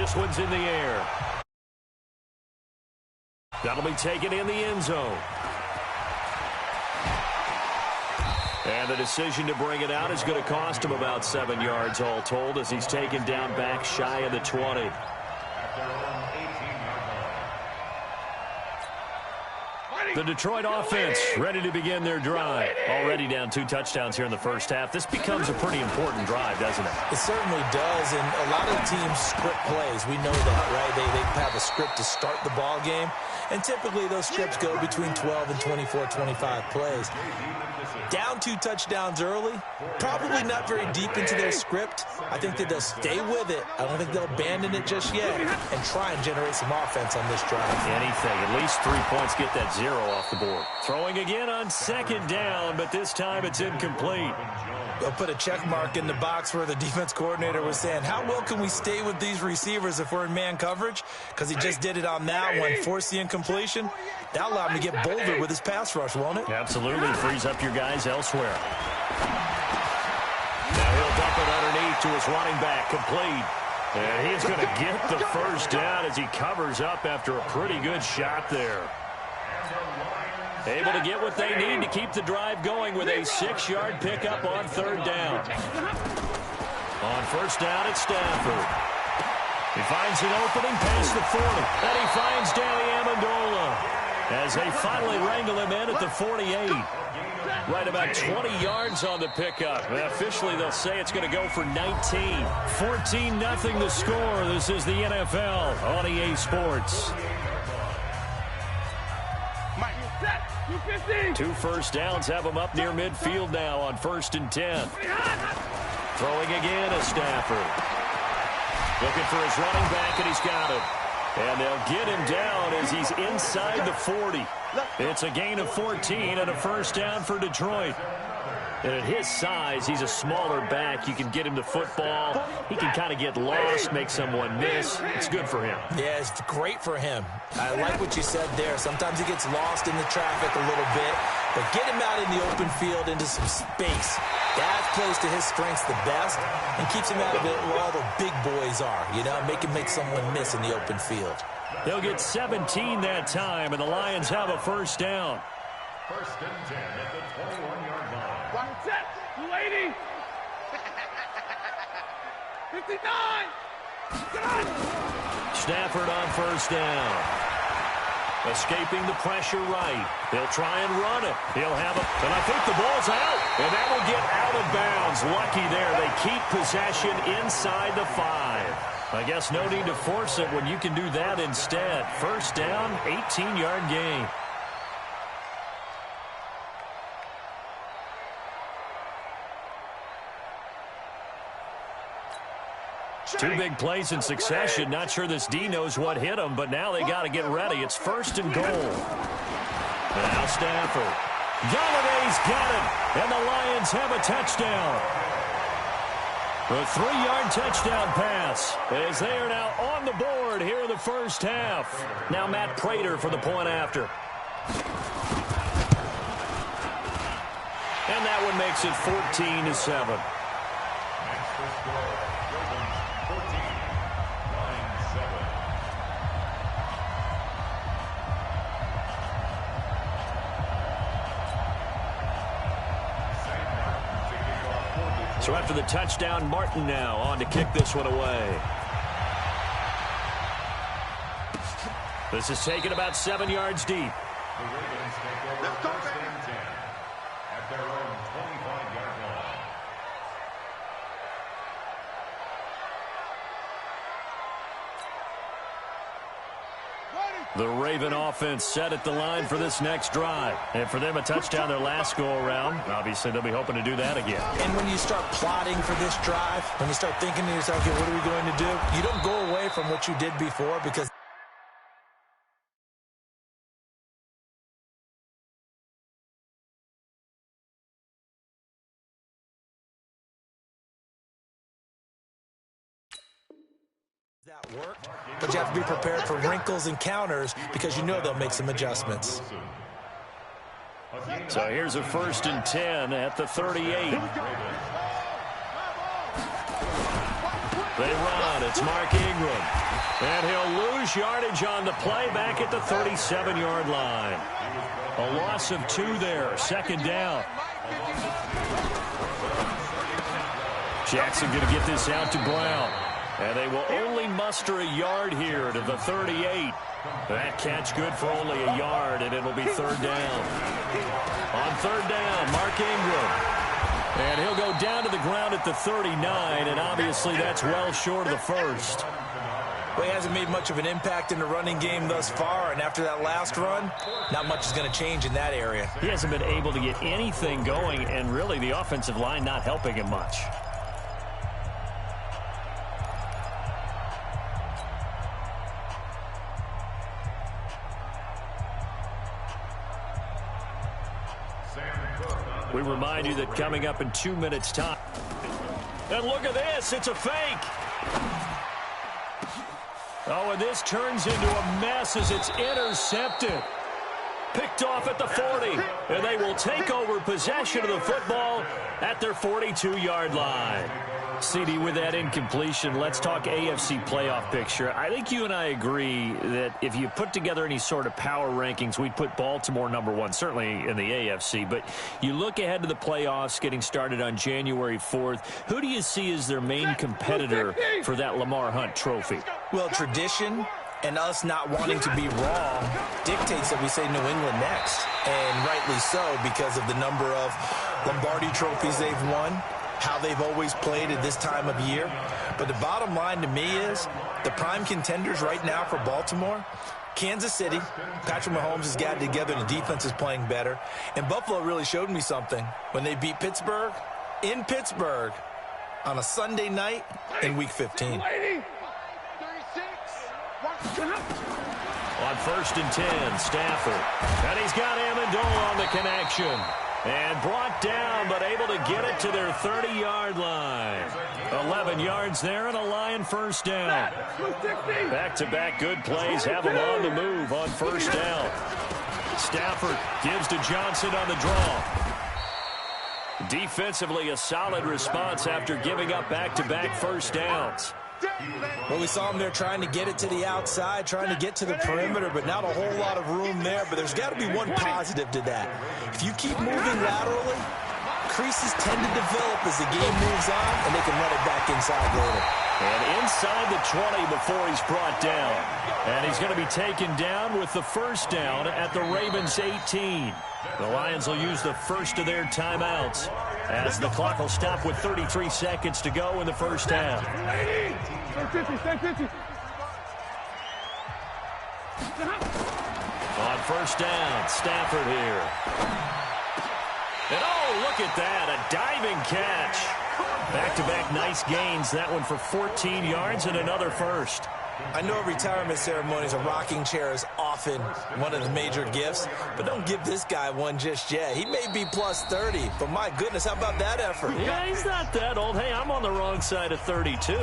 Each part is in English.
This one's in the air. That'll be taken in the end zone. And the decision to bring it out is going to cost him about 7 yards all told as he's taken down back shy of the 20. The Detroit offense ready to begin their drive. Already down 2 touchdowns here in the first half. This becomes a pretty important drive, doesn't it? It certainly does, and a lot of teams script plays. We know that, right? They have a script to start the ball game, and typically those scripts go between 12 and 24, 25 plays. Down 2 touchdowns early, probably not very deep into their script. I think that they'll stay with it. I don't think they'll abandon it just yet and try and generate some offense on this drive. Anything, at least 3 points, get that 0 off the board. Throwing again on 2nd down, but this time it's incomplete. They'll put a check mark in the box where the defense coordinator was saying, how well can we stay with these receivers if we're in man coverage? Because he just did it on that one, forced the incompletion. That'll allow him to get bolder with his pass rush, won't it? Absolutely. Frees up your guys elsewhere. Now he'll dump it underneath to his running back, complete. And he's going to get the first down as he covers up after a pretty good shot there. Able to get what they need to keep the drive going with a 6-yard pickup on 3rd down. On 1st down, it's Stafford. He finds an opening past the 40. And he finds Danny Amendola as they finally wrangle him in at the 48. Right about 20 yards on the pickup. And officially, they'll say it's going to go for 19. 14-0 the score. This is the NFL on EA Sports. 2 first downs have them up near midfield now on 1st and 10. Throwing again is Stafford. Looking for his running back, and he's got him. And they'll get him down as he's inside the 40. It's a gain of 14 and a first down for Detroit. And at his size, he's a smaller back. You can get him to football. He can kind of get lost, make someone miss. It's good for him. Yeah, it's great for him. I like what you said there. Sometimes he gets lost in the traffic a little bit, but get him out in the open field into some space. That plays to his strengths the best and keeps him out of it where all the big boys are, you know, make someone miss in the open field. They'll get 17 that time, and the Lions have a first down. 1st and 10 at the 21-yard line. One set, 280. 59. Stafford on 1st down. Escaping the pressure right. They'll try and run it. He'll have it. And I think the ball's out. And that will get out of bounds. Lucky there. They keep possession inside the 5. I guess no need to force it when you can do that instead. 1st down, 18-yard gain. Two big plays in succession. Not sure this D knows what hit him, but now they got to get ready. It's 1st and goal. Now Stafford. Galladay's got it, and the Lions have a touchdown. A 3-yard touchdown pass as they are now on the board here in the first half. Now Matt Prater for the point after. And that one makes it 14-7. So after the touchdown, Martin now on to kick this one away. This is taken about 7 yards deep. The Ravens take over 1st and 10 at their own 25-yard line. The Raven offense set at the line for this next drive. And for them, a touchdown their last go-around. Obviously, they'll be hoping to do that again. And when you start plotting for this drive, when you start thinking to yourself, okay, what are we going to do? You don't go away from what you did before because that work, but you have to be prepared for wrinkles and counters because you know they'll make some adjustments. So here's a 1st and 10 at the 38. They run. It's Mark Ingram. And he'll lose yardage on the play back at the 37-yard line. A loss of 2 there. Second down. Jackson going to get this out to Brown. And they will only muster a yard here to the 38. That catch good for only a yard, and it'll be third down. On third down, Mark Ingram. And he'll go down to the ground at the 39, and obviously that's well short of the first. Well, he hasn't made much of an impact in the running game thus far, and after that last run, not much is going to change in that area. He hasn't been able to get anything going, and really the offensive line not helping him much. We remind you that coming up in 2 minutes' time. And look at this. It's a fake. Oh, and this turns into a mess as it's intercepted. Picked off at the 40. And they will take over possession of the football at their 42-yard line. CD, with that incompletion, let's talk AFC playoff picture. I think you and I agree that if you put together any sort of power rankings, we'd put Baltimore #1, certainly in the AFC. But you look ahead to the playoffs getting started on January 4th. Who do you see as their main competitor for that Lamar Hunt trophy? Well, tradition and us not wanting to be wrong dictates that we say New England next. And rightly so, because of the number of Lombardi trophies they've won, how they've always played at this time of year. But the bottom line to me is the prime contenders right now for Baltimore, Kansas City. Patrick Mahomes has got it together and the defense is playing better. And Buffalo really showed me something when they beat Pittsburgh in Pittsburgh on a Sunday night in Week 15. On 1st and 10, Stafford. And he's got Amendola on the connection. And brought down, but able to get it to their 30-yard line. 11 yards there and a Lion first down. Back-to-back good plays have them on the move on first down. Stafford gives to Johnson on the draw. Defensively, a solid response after giving up back-to-back first downs. Well, we saw him there trying to get it to the outside, trying to get to the perimeter, but not a whole lot of room there. But there's got to be one positive to that. If you keep moving laterally, creases tend to develop as the game moves on, and they can run it back inside later. And inside the 20 before he's brought down. And he's going to be taken down with the first down at the Ravens 18. The Lions will use the first of their timeouts as the clock will stop with 33 seconds to go in the first half. On first down, Stafford here. And oh, look at that, a diving catch. Back-to-back nice gains, that one for 14 yards and another first. I know retirement ceremonies, a rocking chair is often one of the major gifts, but don't give this guy one just yet. He may be plus 30, but my goodness, how about that effort? Yeah, he's not that old. Hey, I'm on the wrong side of 32.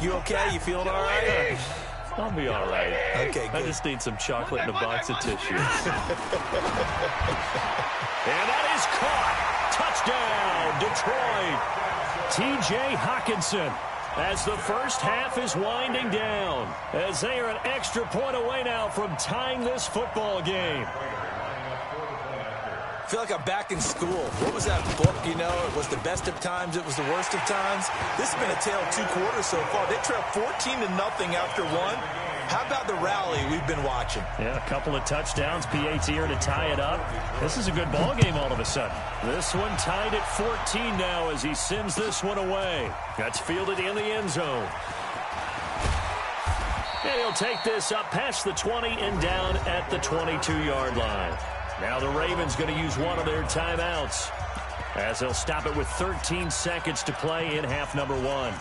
You okay? You feeling all right? I'll be all right. Okay, good. I just need some chocolate and a box of tissues. And that is caught. Touchdown, Detroit. T.J. Hockenson. As the first half is winding down, as they are an extra point away now from tying this football game. I feel like I'm back in school. What was that book, you know? It was the best of times, it was the worst of times. This has been a tale of 2 quarters so far. They trailed 14-0 after one. How about the rally we've been watching? Yeah, a couple of touchdowns, PAT here to tie it up. This is a good ball game all of a sudden. This one tied at 14 now as he sends this one away. That's fielded in the end zone. And he'll take this up past the 20 and down at the 22-yard line. Now the Ravens going to use one of their timeouts as they'll stop it with 13 seconds to play in half number 1.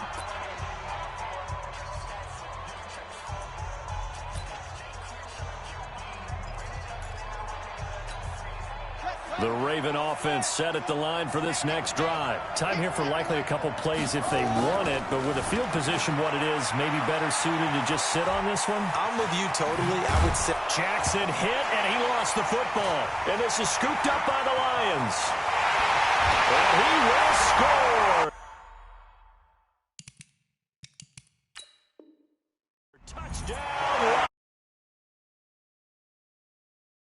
The Raven offense set at the line for this next drive. Time here for likely a couple plays if they want it, but with the field position what it is, maybe better suited to just sit on this one? I'm with you totally. I would say Jackson hit, and he lost the football. And this is scooped up by the Lions. And he will score. down.